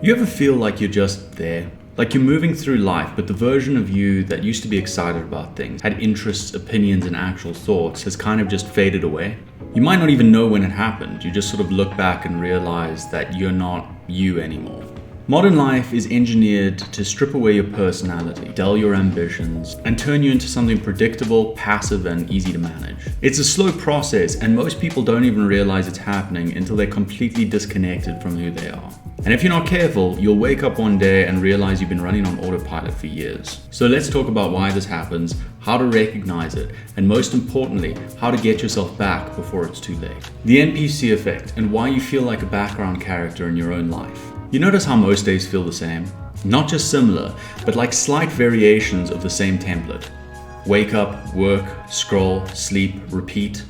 You ever feel like you're just there? Like you're moving through life, but the version of you that used to be excited about things, had interests, opinions, and actual thoughts has kind of just faded away? You might not even know when it happened. You just sort of look back and realize that you're not you anymore. Modern life is engineered to strip away your personality, dull your ambitions, and turn you into something predictable, passive, and easy to manage. It's a slow process, and most people don't even realize it's happening until they're completely disconnected from who they are. And if you're not careful, you'll wake up one day and realize you've been running on autopilot for years. So let's talk about why this happens, how to recognize it, and most importantly, how to get yourself back before it's too late. The NPC Effect, and why you feel like a background character in your own life. You notice how most days feel the same? Not just similar, but like slight variations of the same template. Wake up, work, scroll, sleep, repeat.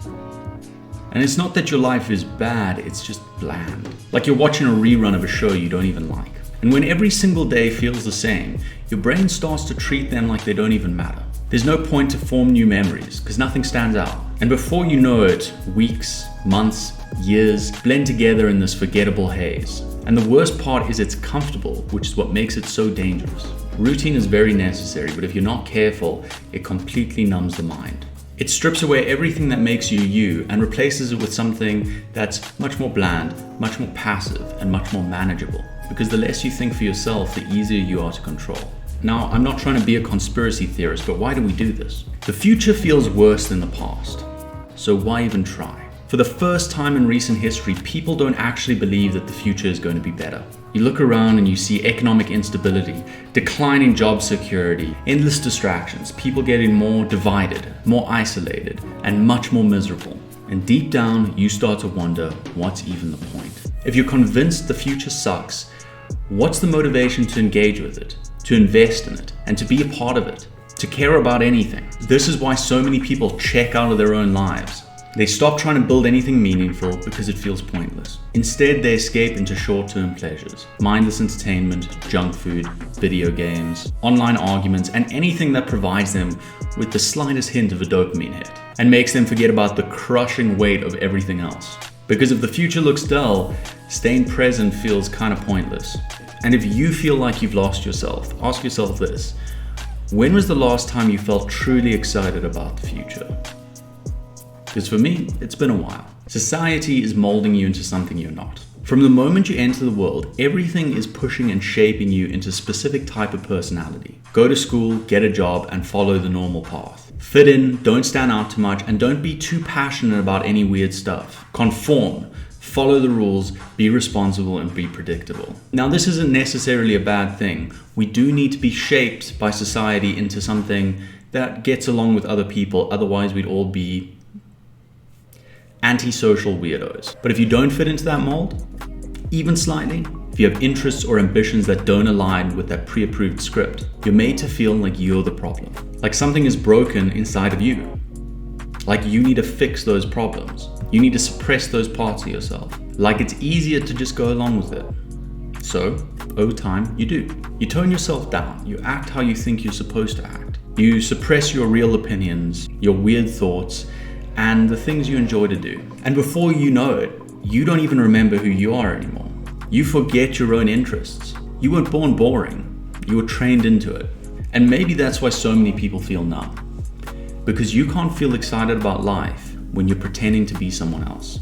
And it's not that your life is bad, it's just bland. Like you're watching a rerun of a show you don't even like. And when every single day feels the same, your brain starts to treat them like they don't even matter. There's no point to form new memories, because nothing stands out. And before you know it, weeks, months, years blend together in this forgettable haze. And the worst part is it's comfortable, which is what makes it so dangerous. Routine is very necessary, but if you're not careful, it completely numbs the mind. It strips away everything that makes you you and replaces it with something that's much more bland, much more passive, and much more manageable. Because the less you think for yourself, the easier you are to control. Now, I'm not trying to be a conspiracy theorist, but why do we do this? The future feels worse than the past. So why even try? For the first time in recent history, people don't actually believe that the future is going to be better. You look around and you see economic instability, declining job security, endless distractions, people getting more divided, more isolated, and much more miserable. And deep down, you start to wonder, what's even the point? If you're convinced the future sucks, what's the motivation to engage with it, to invest in it, and to be a part of it, to care about anything? This is why so many people check out of their own lives. They stop trying to build anything meaningful because it feels pointless. Instead, they escape into short-term pleasures, mindless entertainment, junk food, video games, online arguments, and anything that provides them with the slightest hint of a dopamine hit, and makes them forget about the crushing weight of everything else. Because if the future looks dull, staying present feels kind of pointless. And if you feel like you've lost yourself, ask yourself this: when was the last time you felt truly excited about the future? Because for me, it's been a while. Society is molding you into something you're not. From the moment you enter the world, everything is pushing and shaping you into a specific type of personality. Go to school, get a job, and follow the normal path. Fit in, don't stand out too much, and don't be too passionate about any weird stuff. Conform, follow the rules, be responsible, and be predictable. Now, this isn't necessarily a bad thing. We do need to be shaped by society into something that gets along with other people, otherwise we'd all be antisocial weirdos. But if you don't fit into that mold, even slightly, if you have interests or ambitions that don't align with that pre-approved script, you're made to feel like you're the problem. Like something is broken inside of you. Like you need to fix those problems. You need to suppress those parts of yourself. Like it's easier to just go along with it. So, over time, you do. You tone yourself down. You act how you think you're supposed to act. You suppress your real opinions, your weird thoughts, and the things you enjoy to do. And before you know it, you don't even remember who you are anymore. You forget your own interests. You weren't born boring. You were trained into it. And maybe that's why so many people feel numb. Because you can't feel excited about life when you're pretending to be someone else.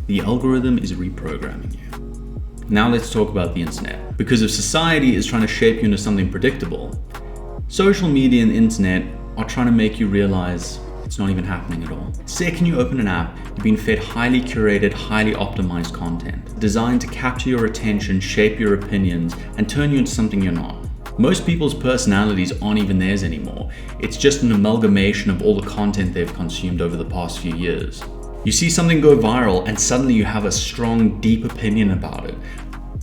The algorithm is reprogramming you. Now let's talk about the internet. Because if society is trying to shape you into something predictable, social media and the internet are trying to make you realize it's not even happening at all. Second you open an app, you've been fed highly curated, highly optimized content, designed to capture your attention, shape your opinions, and turn you into something you're not. Most people's personalities aren't even theirs anymore. It's just an amalgamation of all the content they've consumed over the past few years. You see something go viral and suddenly you have a strong, deep opinion about it,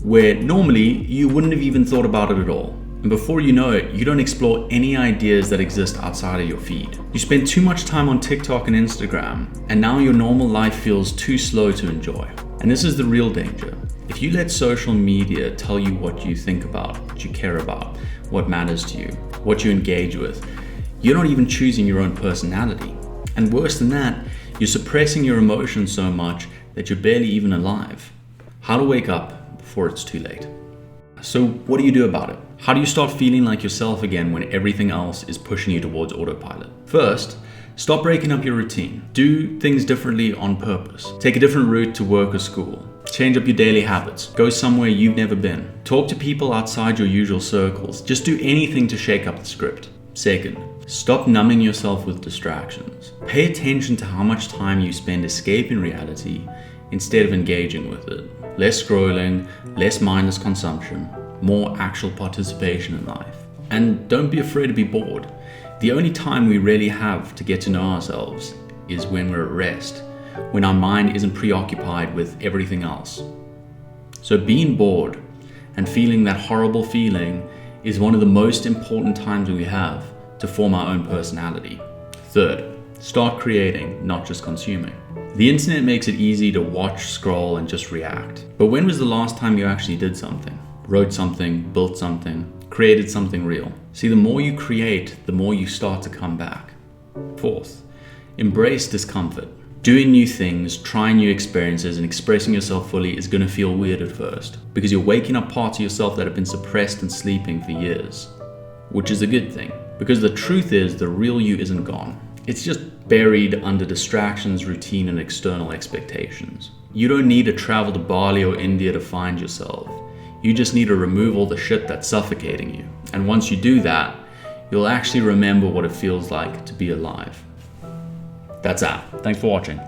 where normally you wouldn't have even thought about it at all. And before you know it, you don't explore any ideas that exist outside of your feed. You spend too much time on TikTok and Instagram, and now your normal life feels too slow to enjoy. And this is the real danger. If you let social media tell you what you think about, what you care about, what matters to you, what you engage with, you're not even choosing your own personality. And worse than that, you're suppressing your emotions so much that you're barely even alive. How to wake up before it's too late. So what do you do about it? How do you start feeling like yourself again when everything else is pushing you towards autopilot? First, stop breaking up your routine. Do things differently on purpose. Take a different route to work or school. Change up your daily habits. Go somewhere you've never been. Talk to people outside your usual circles. Just do anything to shake up the script. Second, stop numbing yourself with distractions. Pay attention to how much time you spend escaping reality instead of engaging with it. Less scrolling, less mindless consumption, more actual participation in life. And don't be afraid to be bored. The only time we really have to get to know ourselves is when we're at rest, when our mind isn't preoccupied with everything else. So being bored and feeling that horrible feeling is one of the most important times we have to form our own personality. Third, start creating, not just consuming. The internet makes it easy to watch, scroll, and just react. But when was the last time you actually did something? Wrote something, built something, created something real? See, the more you create, the more you start to come back. Fourth, embrace discomfort. Doing new things, trying new experiences, and expressing yourself fully is going to feel weird at first because you're waking up parts of yourself that have been suppressed and sleeping for years, which is a good thing because the truth is the real you isn't gone. It's just buried under distractions, routine, and external expectations. You don't need to travel to Bali or India to find yourself. You just need to remove all the shit that's suffocating you. And once you do that, you'll actually remember what it feels like to be alive. That's that. Thanks for watching.